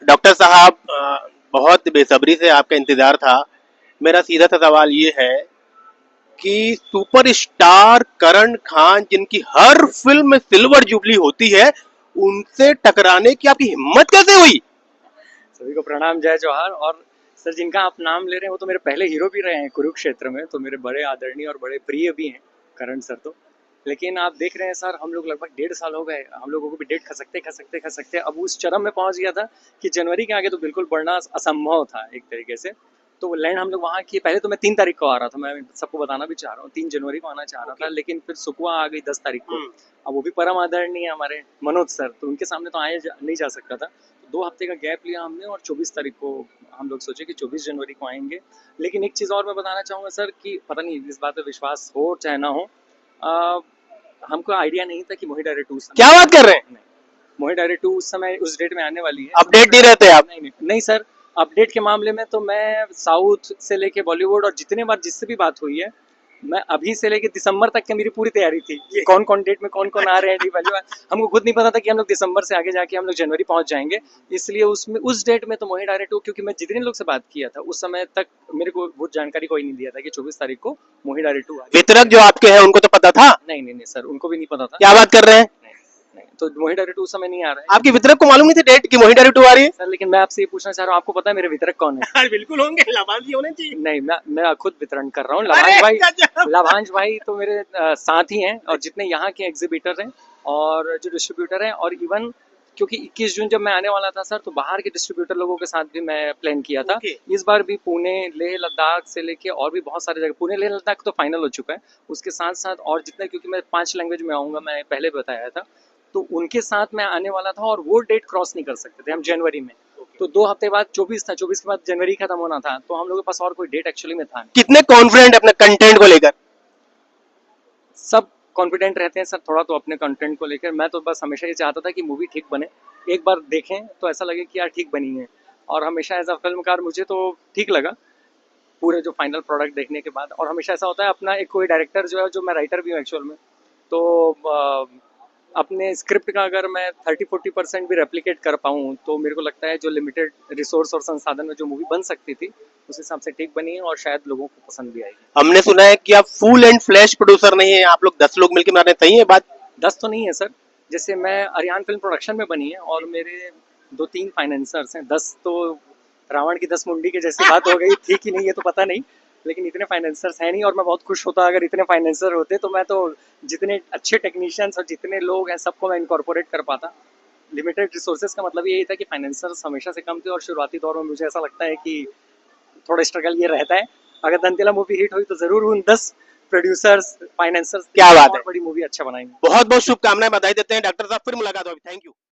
Doctor साहब, बहुत बेसब्री से आपका इंतजार था। मेरा सीधा सा सवाल ये है कि सुपरस्टार करण खान, जिनकी हर फिल्म में सिल्वर जुबली होती है, उनसे टकराने की आपकी हिम्मत कैसे हुई? सभी को प्रणाम, जय जवाहर। और सर, जिनका आप नाम ले रहे हैं वो तो मेरे पहले हीरो भी रहे हैं कुरुक्षेत्र में, तो मेरे बड़े आदरणीय और बड़े प्रिय भी हैं करण सर तो। लेकिन आप देख रहे हैं सर, हम लोग लगभग 1.5 साल हो गए, हम लोगों को भी डेट खसकते खसकते खसकते अब उस चरम में पहुंच गया था कि जनवरी के आगे तो बिल्कुल बढ़ना असंभव था एक तरीके से। तो वो लैंड हम लोग वहाँ किए। पहले तो मैं 3 तारीख को आ रहा था, मैं सबको बताना भी चाह रहा हूँ, 3 जनवरी को आना चाह रहा था, लेकिन फिर सुकुआ आ गई 10 तारीख को। अब वो भी परम आदरणीय हमारे मनोज सर, तो उनके सामने तो नहीं जा सकता था। 2 हफ्ते का गैप लिया हमने और 24 तारीख को हम लोग सोचे कि 24 जनवरी को आएंगे। लेकिन एक चीज़ और मैं बताना चाहूँगा सर कि पता नहीं इस बात पे विश्वास हो चाहे ना हो, आ, हमको आइडिया नहीं था कि मोही डायरेक्ट उस समय, क्या बात कर रहे हैं? नहीं, मोही डायरेक्ट उस समय उस डेट में आने वाली है। अपडेट नहीं रहते आप? नहीं नहीं नहीं सर, अपडेट के मामले में तो मैं साउथ से लेके बॉलीवुड और जितने बार जिससे भी बात हुई है, मैं अभी से लेके दिसंबर तक की मेरी पूरी तैयारी थी कि कौन कौन डेट में कौन कौन आ रहे हैं डी वाली। हमको खुद नहीं पता था कि हम लोग दिसंबर से आगे जाके हम लोग जनवरी पहुंच जाएंगे। इसलिए उसमें उस डेट में तो मोही डायरेक्ट हो, क्योंकि मैं जितने लोग से बात किया था उस समय तक मेरे को वो जानकारी कोई नहीं दिया था कि 24 तारीख को मोही डायरेक्ट आ गया। वितरक जो आपके हैं उनको तो पता था? नहीं नहीं नहीं सर, उनको भी नहीं पता था। क्या बात कर रहे हैं? नहीं नहीं, तो मोही डायरेक्ट उस समय नहीं आ रहा है आपके वितरक को मालूम नहीं थी डेट की मोही डायरेक्ट आ रही है? सर। लेकिन मैं आपसे ये पूछना चाह रहा हूँ, आपको पता है मेरे वितरक कौन है? हाँ, बिल्कुल होंगे, लाभार्थी होने चाहिए। नहीं, मैं खुद वितरण कर रहा हूँ। अरे गजब! लभांश भाई तो मेरे साथी हैं, और जितने यहाँ के एग्जीबिटर हैं और जो डिस्ट्रीब्यूटर हैं, और इवन क्योंकि 21 जून जब मैं आने वाला था सर, तो बाहर के डिस्ट्रीब्यूटर लोगों के साथ भी मैं प्लान किया था। ओके। इस बार भी पुणे, लेह लद्दाख से लेके और भी बहुत सारे जगह, पुणे लेह लद्दाख तो फाइनल हो चुका है, उसके साथ साथ और जितने, क्योंकि मैं 5 लैंग्वेज में आऊँगा, मैं पहले बताया था, तो उनके साथ मैं आने वाला था और वो डेट क्रॉस नहीं कर सकते थे हम जनवरी में। तो 2 हफ्ते बाद 24 था, 24 के बाद जनवरी खत्म होना था, तो हम लोगों के पास और कोई डेट एक्चुअली में था नहीं। कितने कॉन्फिडेंट अपने कंटेंट को लेकर? सब कॉन्फिडेंट रहते हैं सर, थोड़ा तो अपने कंटेंट को लेकर। मैं तो बस हमेशा ये चाहता था कि मूवी ठीक बने, एक बार देखें तो ऐसा लगे कि यार ठीक बनी है। और हमेशा एज अ फिल्मकार मुझे तो ठीक लगा पूरे जो फाइनल प्रोडक्ट देखने के बाद। और हमेशा ऐसा होता है, अपना एक कोई डायरेक्टर जो है, जो मैं राइटर भी हूँ एक्चुअल में, तो अपने स्क्रिप्ट का अगर मैं 30-40% भी रेप्लिकेट कर पाऊँ, तो मेरे को लगता है जो लिमिटेड रिसोर्स और संसाधन में जो मूवी बन सकती थी, उस हिसाब से ठीक बनी है और शायद लोगों को पसंद भी आएगी। हमने सुना है कि आप फुल एंड फ्लैश प्रोड्यूसर नहीं है, आप लोग 10 लोग मिलकर बना रहे हैं, सही है बात? 10 तो नहीं है सर, जैसे मैं अरियान फिल्म प्रोडक्शन में बनी है और मेरे 2-3 फाइनेंसर्स हैं। 10 तो रावण की 10 मुंडी की जैसी बात हो गई थी कि नहीं ये तो पता नहीं, लेकिन इतने फाइनेंसर्स हैं नहीं। और मैं बहुत खुश होता अगर इतने फाइनेंसर होते, तो मैं तो जितने अच्छे टेक्नीशियंस और जितने लोग हैं सबको मैं इनकॉर्पोरेट कर पाता। लिमिटेड रिसोर्सेज का मतलब यही था कि फाइनेंसर्स हमेशा से कम थे, और शुरुआती दौर में मुझे ऐसा लगता है कि थोड़ा स्ट्रगल ये रहता है। अगर दंतेला मूवी हिट हुई तो जरूर उन 10 प्रोड्यूसर्स, फाइनेंसर्स क्या बात और है! बड़ी मूवी अच्छा बनाएंगे। बहुत बहुत शुभकामनाएं, बधाई देते हैं डॉक्टर साहब, फिर मुलाकात होगी। Thank you.